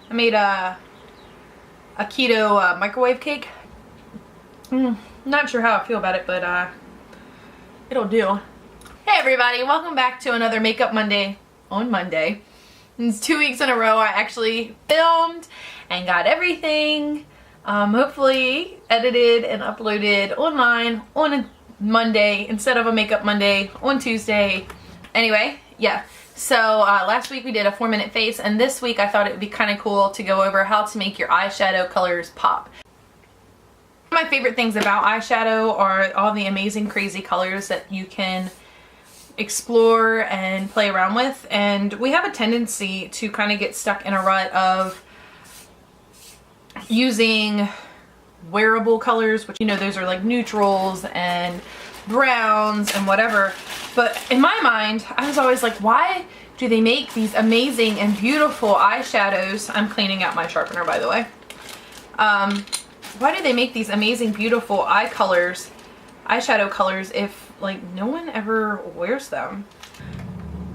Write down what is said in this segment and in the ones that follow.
I made a keto microwave cake. Not sure how I feel about it, but it'll do. Hey everybody, welcome back to another Makeup Monday on Monday. It's 2 weeks in a row I actually filmed and got everything hopefully edited and uploaded online on a Monday instead of a Makeup Monday on Tuesday. Anyway, yeah. So last week we did a 4-minute face, and this week I thought it would be kind of cool to go over how to make your eyeshadow colors pop. One of my favorite things about eyeshadow are all the amazing crazy colors that you can explore and play around with, and we have a tendency to kind of get stuck in a rut of using wearable colors, which, you know, those are like neutrals and browns and whatever. But in my mind, I was always like, why do they make these amazing and beautiful eyeshadows? I'm cleaning out my sharpener, by the way. Why do they make these amazing, beautiful eyeshadow colors if like no one ever wears them?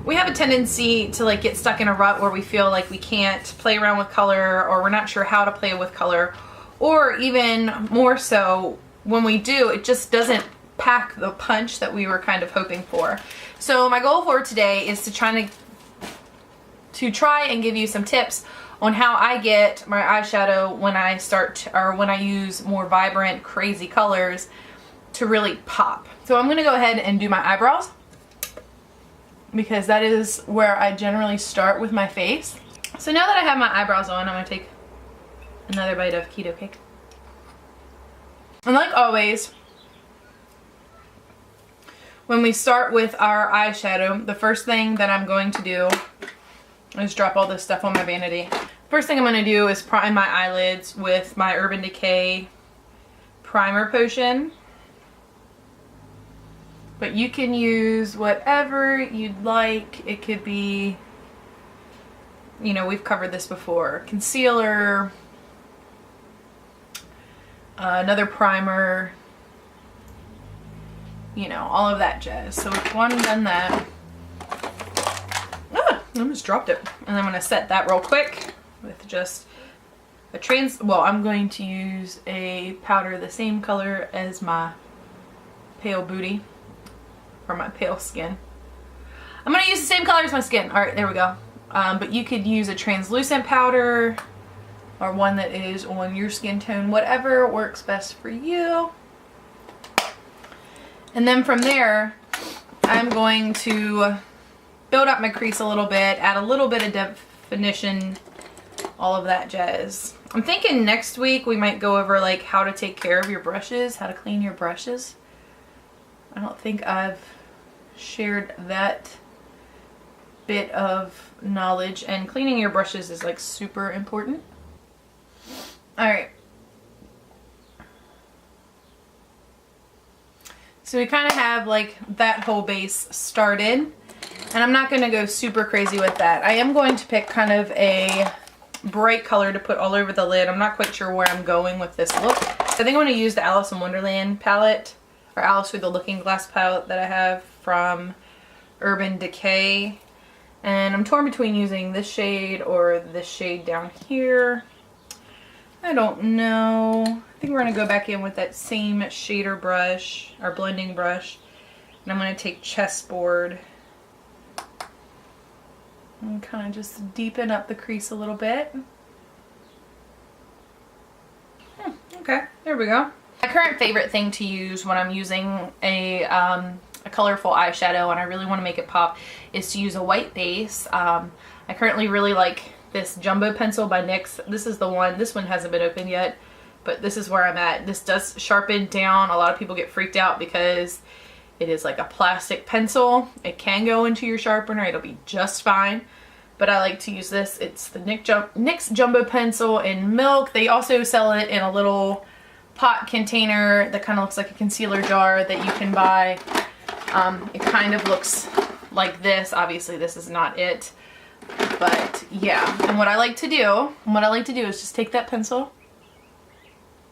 We have a tendency to like get stuck in a rut where we feel like we can't play around with color, or we're not sure how to play with color, or even more so, when we do, it just doesn't pack the punch that we were kind of hoping for. So my goal for today is to try and give you some tips on how I get my eyeshadow when I use more vibrant, crazy colors to really pop. So I'm gonna go ahead and do my eyebrows, because that is where I generally start with my face. So now that I have my eyebrows on, I'm gonna take another bite of keto cake. And like always, when we start with our eyeshadow, the first thing that I'm going to do is drop all this stuff on my vanity. First thing I'm going to do is prime my eyelids with my Urban Decay primer potion. But you can use whatever you'd like. It could be, you know, we've covered this before. Concealer, another primer, you know, all of that jazz. So we've gone and done that. I almost dropped it. And I'm going to set that real quick with just a well, I'm going to use a powder the same color as my pale booty, or my pale skin. I'm going to use the same color as my skin. Alright, there we go. But you could use a translucent powder, or one that is on your skin tone, whatever works best for you. And then from there, I'm going to build up my crease a little bit, add a little bit of definition, all of that jazz. I'm thinking next week we might go over like how to take care of your brushes, how to clean your brushes. I don't think I've shared that bit of knowledge, and cleaning your brushes is like super important. Alright. So we kind of have like that whole base started, and I'm not going to go super crazy with that. I am going to pick kind of a bright color to put all over the lid. I'm not quite sure where I'm going with this look. I think I'm going to use the Alice in Wonderland palette, or Alice Through the Looking Glass palette that I have from Urban Decay. And I'm torn between using this shade or this shade down here. I don't know. I think we're going to go back in with that same shader brush, or blending brush. And I'm going to take Chessboard and kind of just deepen up the crease a little bit. Okay, there we go. My current favorite thing to use when I'm using a colorful eyeshadow and I really want to make it pop is to use a white base. I currently really like this Jumbo pencil by NYX. This is the one. This one hasn't been opened yet, but this is where I'm at. This does sharpen down. A lot of people get freaked out because it is like a plastic pencil. It can go into your sharpener. It'll be just fine. But I like to use this. It's the NYX Jumbo pencil in milk. They also sell it in a little pot container that kind of looks like a concealer jar that you can buy. It kind of looks like this. Obviously this is not it. But yeah, and what I like to do is just take that pencil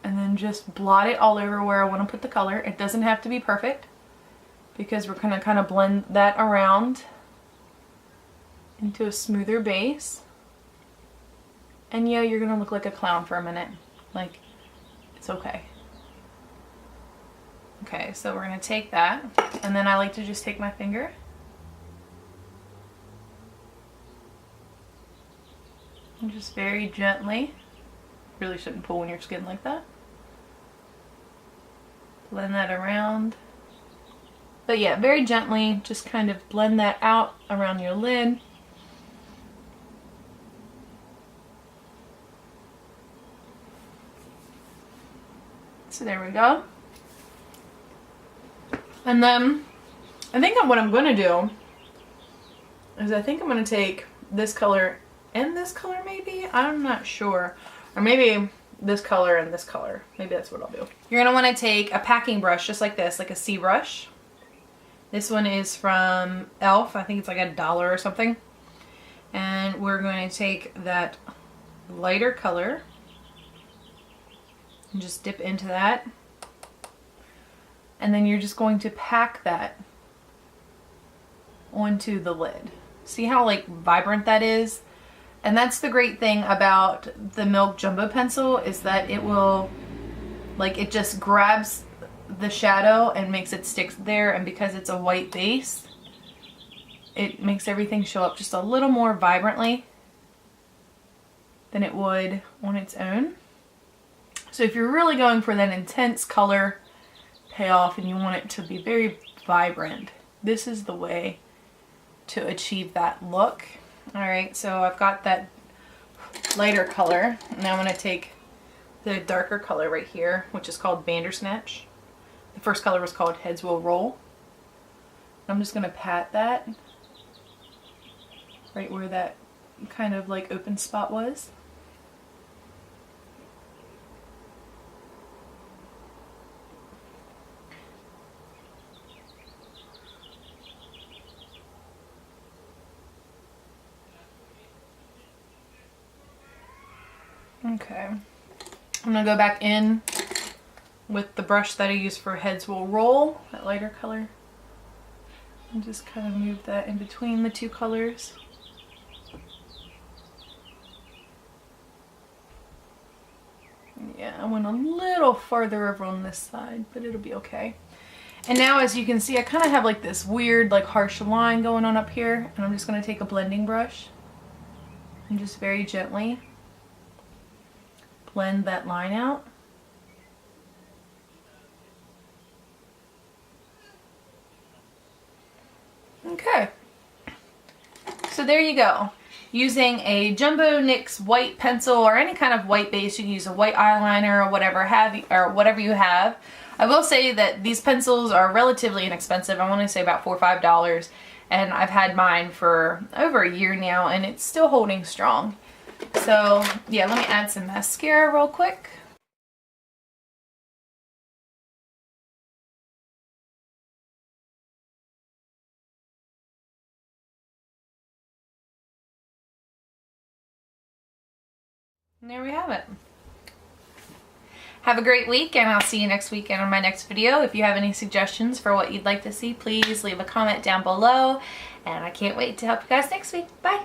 and then just blot it all over where I want to put the color. It doesn't have to be perfect, because we're going to kind of blend that around into a smoother base. And yeah, you're gonna look like a clown for a minute. Like, it's okay. Okay, so we're gonna take that, and then I like to just take my finger and just very gently, really shouldn't pull on your skin like that, blend that around. But yeah, very gently, just kind of blend that out around your lid. So there we go. And then I think what I'm going to do is I think I'm going to take this color and this color maybe. I'm not sure. Or maybe this color and this color. Maybe that's what I'll do. You're going to want to take a packing brush just like this, like a C brush. This one is from e.l.f. I think it's like $1 or something. And we're going to take that lighter color and just dip into that. And then you're just going to pack that onto the lid. See how like vibrant that is? And that's the great thing about the Milk Jumbo Pencil, is that it will, like, it just grabs the shadow and makes it stick there, and because it's a white base, it makes everything show up just a little more vibrantly than it would on its own. So if you're really going for that intense color payoff and you want it to be very vibrant, this is the way to achieve that look. Alright, so I've got that lighter color. Now I'm going to take the darker color right here, which is called Bandersnatch. The first color was called Heads Will Roll. I'm just going to pat that right where that kind of like open spot was. Okay, I'm going to go back in with the brush that I use for Heads Will Roll, that lighter color, and just kind of move that in between the two colors. Yeah, I went a little farther over on this side, but it'll be okay. And now, as you can see, I kind of have like this weird, like harsh line going on up here, and I'm just going to take a blending brush and just very gently blend that line out. Okay, so there you go. Using a Jumbo NYX white pencil or any kind of white base, you can use a white eyeliner or whatever you have. I will say that these pencils are relatively inexpensive. I want to say about $4 or $5, and I've had mine for over a year now, and it's still holding strong. So yeah, let me add some mascara real quick. And there we have it. Have a great week, and I'll see you next week and on my next video. If you have any suggestions for what you'd like to see, please leave a comment down below, and I can't wait to help you guys next week. Bye!